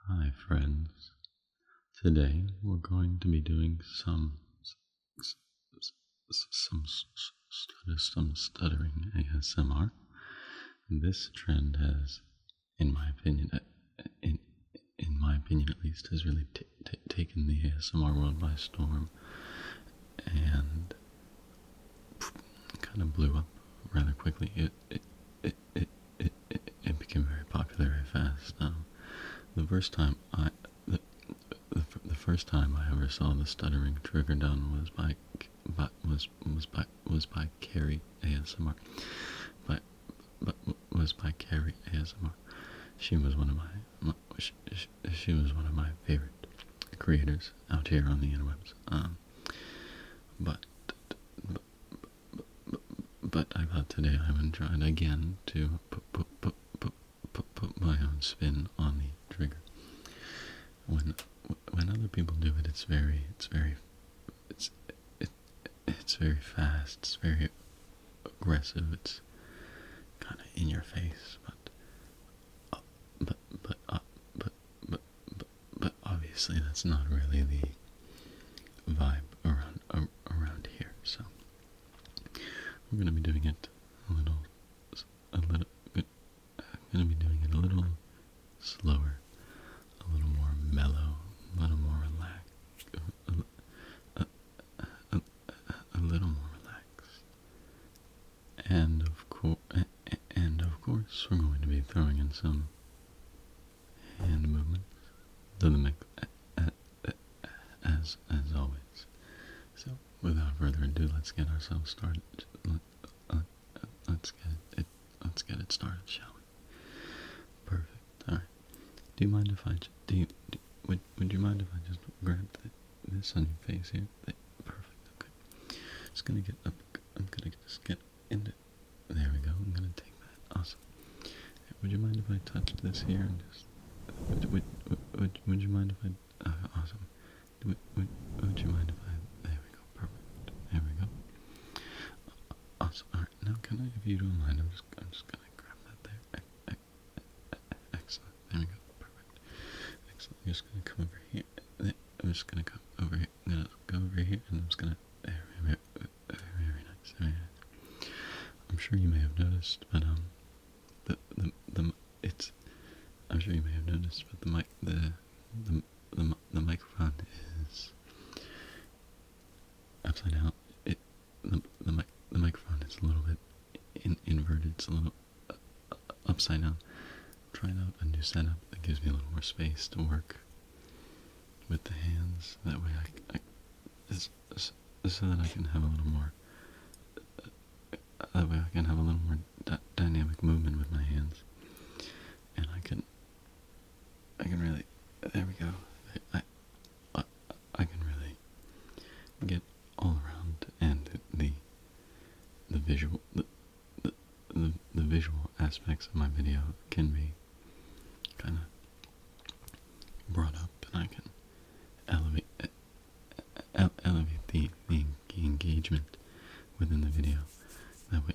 Hi friends, today we're going to be doing some stuttering ASMR. This trend has, in my opinion, in my opinion at least, has really taken the ASMR world by storm and kind of blew up rather quickly. It became very popular very fast. The first time I ever saw the stuttering trigger done was by Carrie ASMR. Was by Carrie ASMR. She was one of my favorite creators out here on the interwebs. But I thought today I would try again to put my own spin on the trigger. When other people do it, it's very fast. It's very aggressive. It's kind of in your face, but obviously that's not really the vibe around here. So we're gonna be doing it a little slower, a little more mellow, a little more relaxed, a little more relaxed. And of course, we're going to be throwing in some hand movements to the mix, as always. So, without further ado, let's get ourselves started. Let's get it started, shall we? Perfect. All right. Do you mind if I would you mind if I just grab this on your face here? Perfect. Okay. Just gonna get up. I'm gonna just get into. There we go. I'm gonna take that. Awesome. Would you mind if I touched this here and just? Would you mind if I? Awesome. Would you mind if I? There we go. Perfect. There we go. Awesome. All right. Now, can I, if you don't mind, I'm just gonna grab that there. Excellent. There we go. Perfect. Excellent. I'm just gonna come over here. I'm just gonna come over here. I'm gonna go over here, and I'm just gonna. Very nice. Very nice. I'm sure you may have noticed, but I'm sure you may have noticed, but the microphone is upside down. The microphone is a little bit inverted. It's a little upside down. I'm trying out a new setup that gives me a little more space to work with the hands. That way so that I can have a little more. That way I can have a little more dynamic movement with my hands, and I can really. There we go. I can really get all around, and the visual the visual aspects of my video can be kind of brought up, and I can elevate the engagement within the video. That way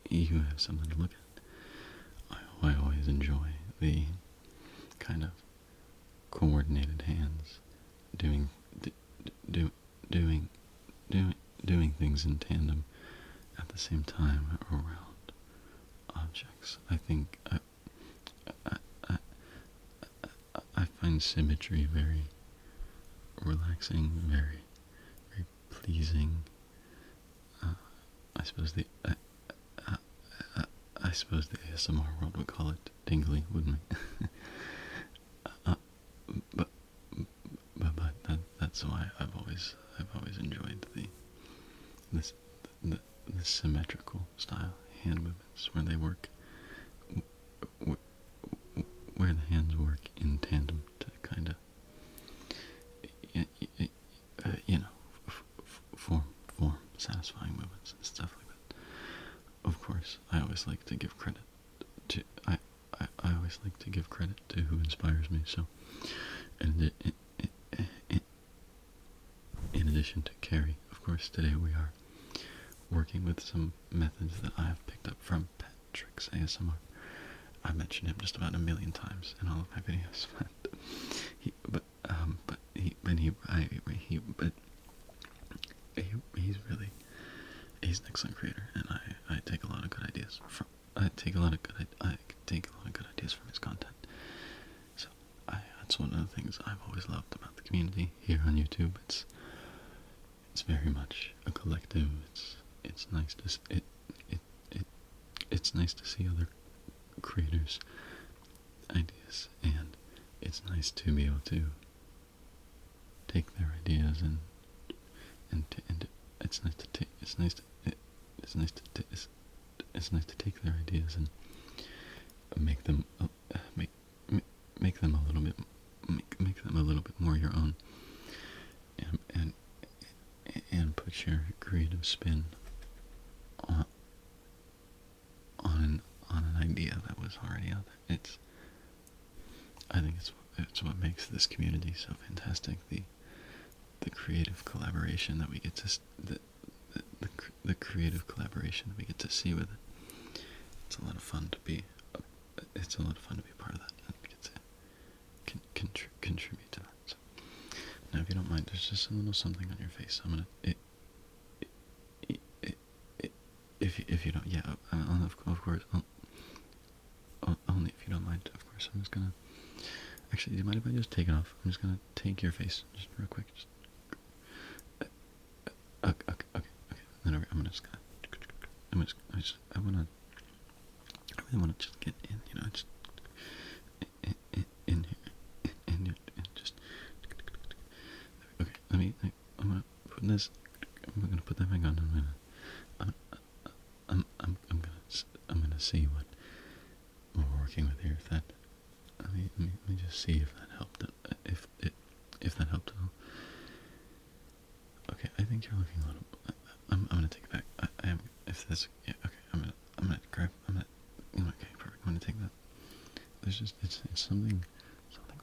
you have something to look at. I always enjoy the kind of coordinated hands doing things in tandem at the same time around objects. I think I find symmetry very relaxing, very pleasing. I suppose the ASMR world would call it tingling, wouldn't we? but that's why I've always enjoyed the symmetrical style hand movements where they work, where the hands work in tandem to kind of form satisfying movements and stuff like that. Of course, I always like to give credit to who inspires me. So, in addition to Carrie, of course, today we are working with some methods that I have picked up from Tricks ASMR. I mentioned him just about a million times in all of my videos, he's an excellent creator, and I take a lot of good ideas from I take a lot of good ideas from his content. So that's one of the things I've always loved about the community here on YouTube. It's very much a collective. It's nice to it's nice to see other creators' ideas, and it's nice to be able to take their ideas and it's nice to take their ideas and make them make them a little bit more your own, and put your creative spin on an idea that was already out there. I think it's what makes this community so fantastic. The creative collaboration that we get to the creative collaboration that we get to see with it. It's a lot of fun to be. It's a lot of fun to be part of that and get to contribute to that. So, now, if you don't mind, there's just a little something on your face. I'm gonna. If you don't, yeah, of course. Only if you don't mind, of course. I'm just gonna. Actually, do you mind if I just take it off? I'm just gonna take your face, just real quick. Just. Okay. Then I'm just gonna. I really wanna just get in, just in here, and just. Okay, I'm gonna put this. I'm gonna put that back on. I'm gonna see what we're working with here. If that. Let me just see if that helped. If that helped at all. Okay, I think you're looking a little. I'm gonna take it back. I am. If that's yeah. Okay, I'm gonna grab. Okay, perfect. I'm gonna take that. There's just it's something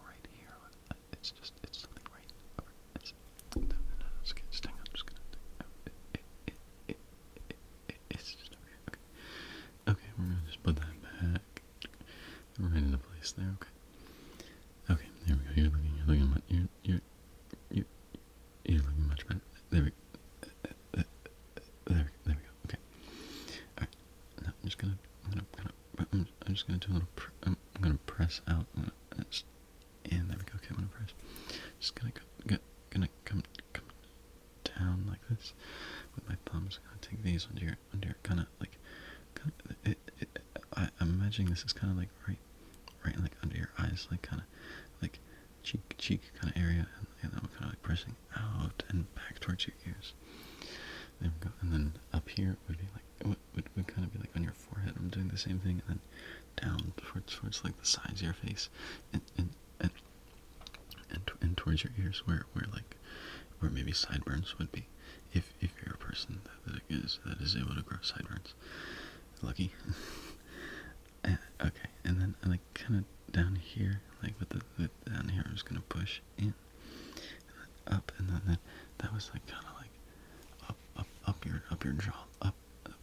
right here. It's something right. Just hang on. I'm just gonna. It's just over here. Okay. Okay, we're gonna just put that back right into place there. Okay. Okay, there we go. You're looking much better. There we go. Okay. All right. Now I'm just gonna do a little. I'm gonna press out. And there we go. Okay, I'm gonna press. Just gonna come down like this with my thumbs. Gonna take these under your kind of like. I'm imagining this is kind of like right like under your eyes, like kind of like cheek kind of area, and then we're kind of like pressing out and back towards your ears. There we go. And then up here would be like would kind of be like on your forehead. I'm doing the same thing, and then down towards like the sides of your face, and towards your ears, where maybe sideburns would be, if you're a person that is able to grow sideburns. Lucky. Okay, and then like kind of down here, like with down here, I'm just gonna push in, and then up, and then that was like kind of like up your jaw, up.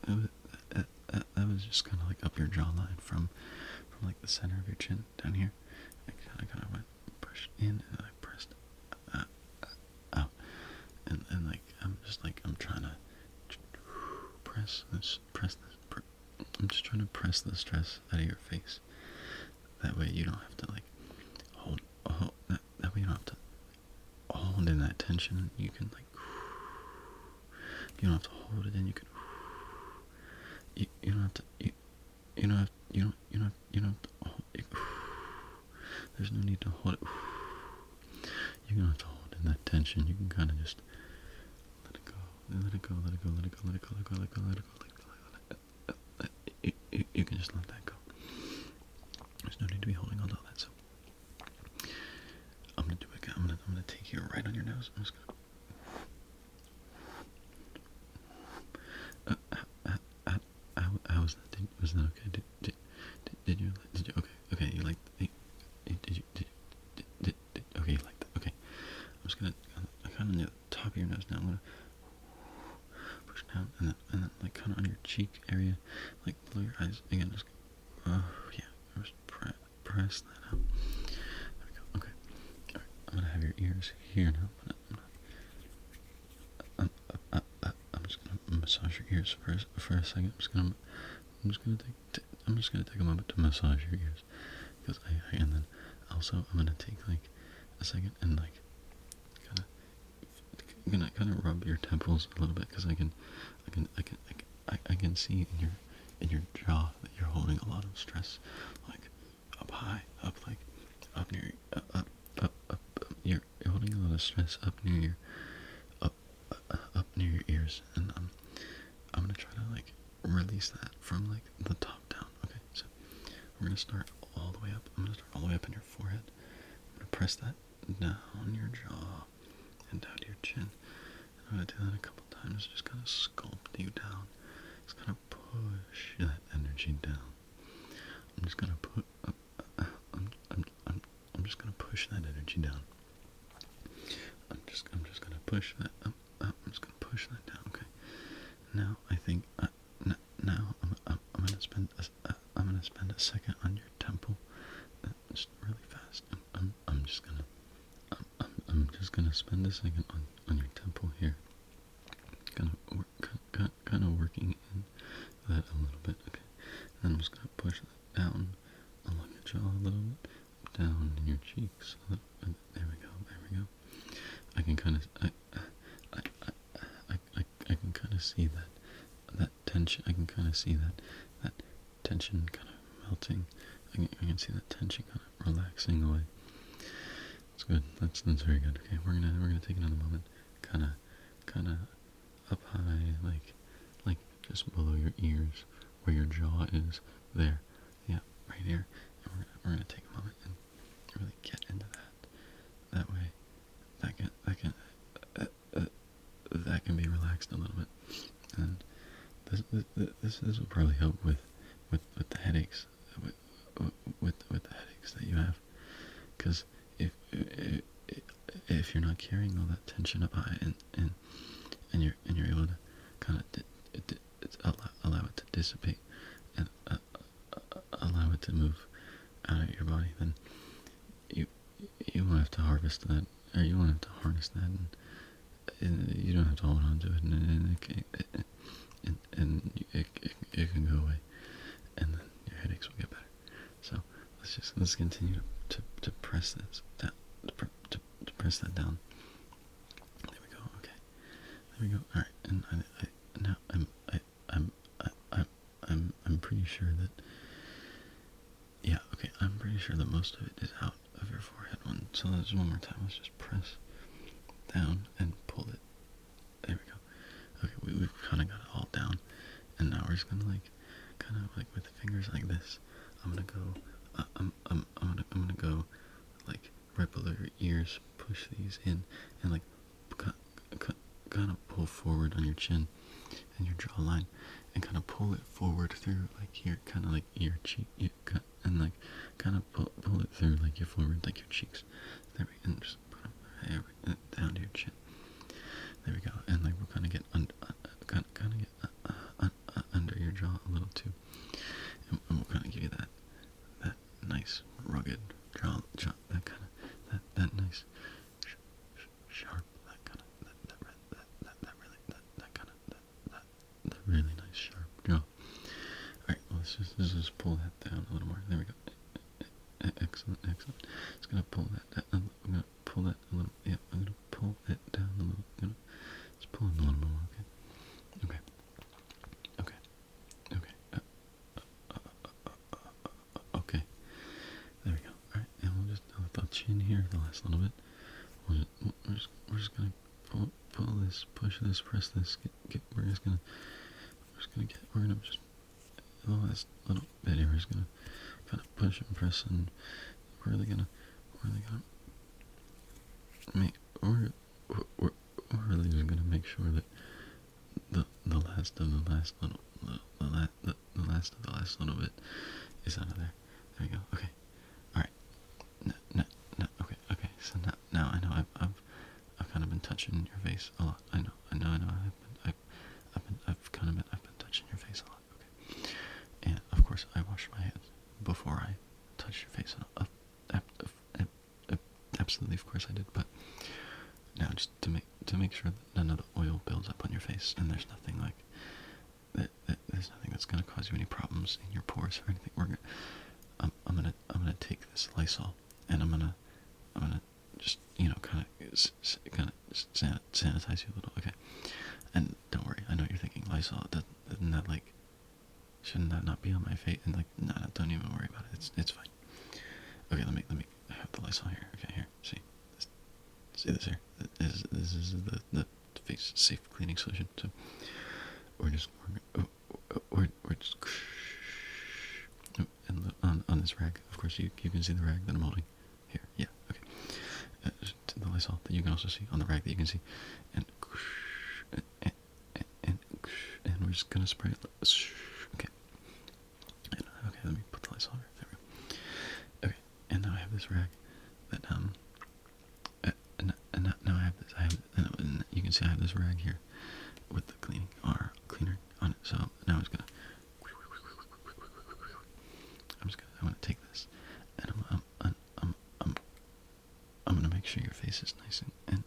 That was just kind of like up your jawline from like the center of your chin down here. I kind of went pushed in, and then I pressed out, and like I'm trying to press this. I'm just trying to press the stress out of your face. That way you don't have to like hold that way you don't have to hold in that tension. You can like, you don't have to hold it in. You can. You don't have to. You don't have to hold it. There's no need to hold it. You don't have to hold in that tension. You can kind of just let it go. You can just let that go. There's no need to be holding on to all that. So I'm gonna do it again. I'm gonna take you right on your nose. I'm just gonna. How was that? Was that okay? Did you okay? You liked did you okay? You liked that? Okay. I'm just gonna kind of near the top of your nose now. I'm gonna push down and then like kind of on your chin. cheek area, like below your eyes. Again, just oh yeah, just press that out. There we go. Okay. All right. I'm gonna have your ears here now. I'm just gonna massage your ears for a second. I'm just gonna take a moment to massage your ears, because and then also I'm gonna take like a second and like kind of rub your temples a little bit, because I can see in your jaw that you're holding a lot of stress, like up high, up like up near up. You're holding a lot of stress up near your up near your ears, and I'm gonna try to like release that from like the top down. Okay, so we're gonna start all the way up. I'm gonna start all the way up in your forehead. I'm gonna press that down your jaw and down to your chin. And I'm gonna do that a couple times, just kind of sculpt you down. Just kind of push that energy down. I'm just gonna put. I'm just gonna push that energy down. I'm just gonna push that up. I'm just gonna push that down. Okay. Now I think now I'm gonna spend a second on your temple, just really fast. I'm just gonna spend a second on your temple here. Kind of working in that a little bit. Okay. And then I'm just gonna push that down along your jaw a little bit, down in your cheeks. There we go. There we go. I can kind of I can kind of see that tension. I can kind of see that tension kind of melting. I can see that tension kind of relaxing away. That's good. That's very good. Okay, we're gonna take another moment, kind of up high, like just below your ears, where your jaw is. There, yeah, right here. And we're gonna take a moment and really get into that. That way, that can be relaxed a little bit, and this will probably help with the headaches, with the headaches that you have, because if you're not carrying all that tension up high and you're able to kind of allow it to dissipate and allow it to move out of your body, then you won't have to harvest that, or you won't have to harness that, and you don't have to hold on to it, and it can go away, and then your headaches will get better. So let's continue to press this down, to press that down. There we go. Okay. There we go. All right. And now I'm pretty sure that. Yeah. Okay. I'm pretty sure that most of it is out of your forehead. So let's one more time. Let's just press down and pull it. There we go. Okay. We've kind of got it all down, and now we're just gonna kind of with the fingers like this. I'm gonna go. I'm gonna go like right below your ears. Push these in and like kind of pull forward on your chin and your jawline, and kind of pull it forward through like here, kind of like your cheek, and like kind of pull it through like your forward, like your cheeks. There we go. And just put them down to your chin. There we go. And like we'll kind of get under your jaw a little too, and we'll kind of give you that nice rugged jaw, that kind of that nice sharp, that really nice sharp jaw. All right, well, let's just pull that down a little more. There we go. Excellent. Just gonna pull that down. I'm gonna pull that a little. Yeah, I'm gonna pull it down a little. Just pull it a little more. Okay. Okay. There we go. All right, and we'll just with the chin here, the last little bit. We're just gonna pull this, push this, press this. We're gonna just the last little bit here. We're just gonna kind of push and press, and we're really gonna make sure that the last of the last little bit is out of there. There we go. Okay. All right. No. Okay. So now I know I've kind of been touching your face a lot. I know. I've been touching your face a lot. course, I wash my hands before I touch your face. Absolutely, of course I did. But now, just to make sure that none of the oil builds up on your face, and there's nothing like there's nothing that's gonna cause you any problems in your pores or anything. I'm gonna take this Lysol, and I'm gonna just kind of sanitize you a little, okay? And don't worry, I know you're thinking Lysol. Doesn't that like, shouldn't that not be on my face? And like, nah, don't even worry about it. It's fine. Okay, let me have the Lysol here. Okay, here. See this here. This is the face safe cleaning solution. So we're just and on this rag. Of course, you can see the rag that I'm holding here. Yeah. Okay. The Lysol that you can also see on the rag that you can see, and we're just gonna spray it. Okay. Okay, let me put the Lysol here. There we go. Okay, and now I have this rag that and now I have this. And you can see I have this rag here with the cleaner on it. So now I'm gonna take this, and I'm gonna make sure your face is nice and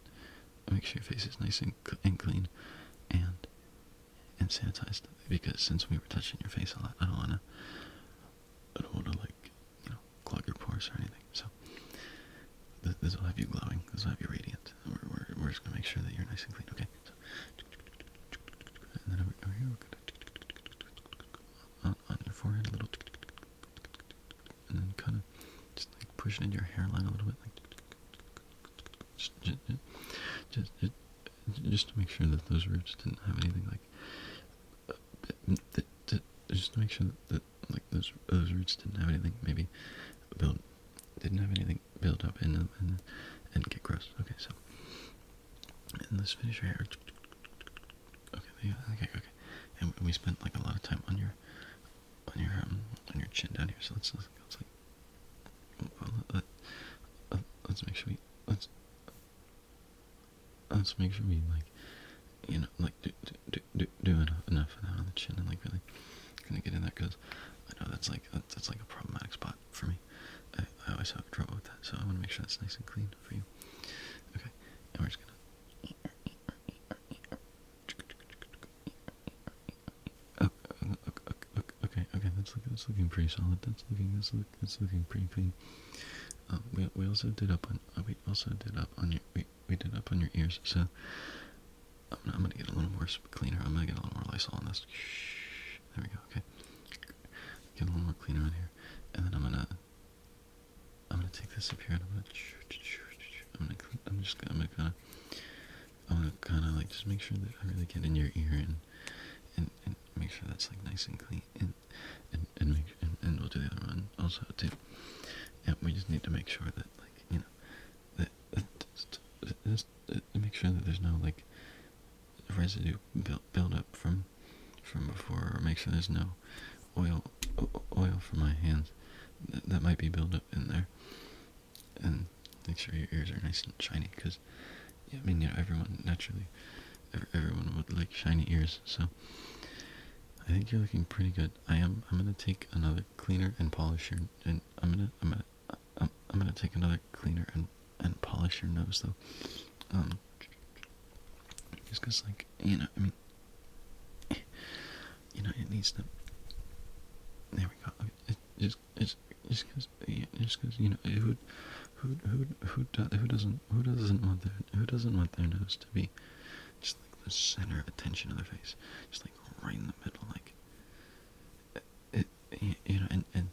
make sure your face is nice and clean and sanitized, because since we were touching your face a lot, I don't wanna like clog your pores or anything. So this will have you glowing. This will have you radiant. We're just gonna make sure that you're nice and clean. Okay. So, and then over here, on your forehead a little, and then kind of just like pushing into your hairline a little bit, like just to make sure that those roots didn't have anything like. Just to make sure that like those roots didn't have anything maybe didn't have anything build up in them and get gross. Okay, so and let's finish your hair. Okay. And we spent like a lot of time on your chin down here. So let's make sure we like do enough of that on the chin, and like really gonna get in there, because I know that's like a problematic spot for me. I always have trouble with that, so I want to make sure that's nice and clean for you. Okay, and we're just gonna. Okay, that's looking pretty solid. That's looking pretty clean. We also did up on your ears. So I'm gonna get a little more cleaner. I'm gonna get a little more Lysol on this. There we go. Okay, get a little more cleaner on here, and then I'm gonna take this up here, and I'm gonna kind of like just make sure that I really get in your ear and make sure that's like nice and clean, and we'll do the other one also too. And we just need to make sure that make sure that there's no like residue build up from before, or make sure there's no oil from my hands that might be built up in there, and make sure your ears are nice and shiny, because everyone naturally everyone would like shiny ears. So I think you're looking pretty good. I'm gonna take another cleaner and polish your, and I'm gonna take another cleaner and polish your nose though. Just because like it needs to. There we go. Just because who doesn't want their nose to be just like the center of attention of their face, just like right in the middle, like and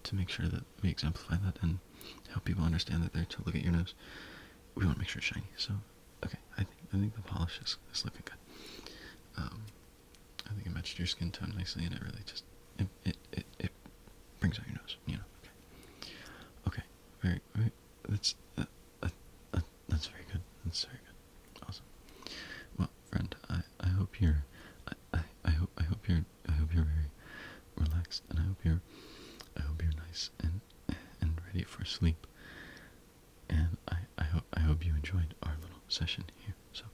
to make sure that we exemplify that and help people understand that they're to look at your nose, we want to make sure it's shiny. So okay, I think the polish is looking good. I think it matched your skin tone nicely, and it really just it brings out your nose, Okay, very that's very good. That's very good. Awesome. Well, friend, I hope you're I hope you're very relaxed, and I hope you're nice and ready for sleep. And I hope you enjoyed our little session here. So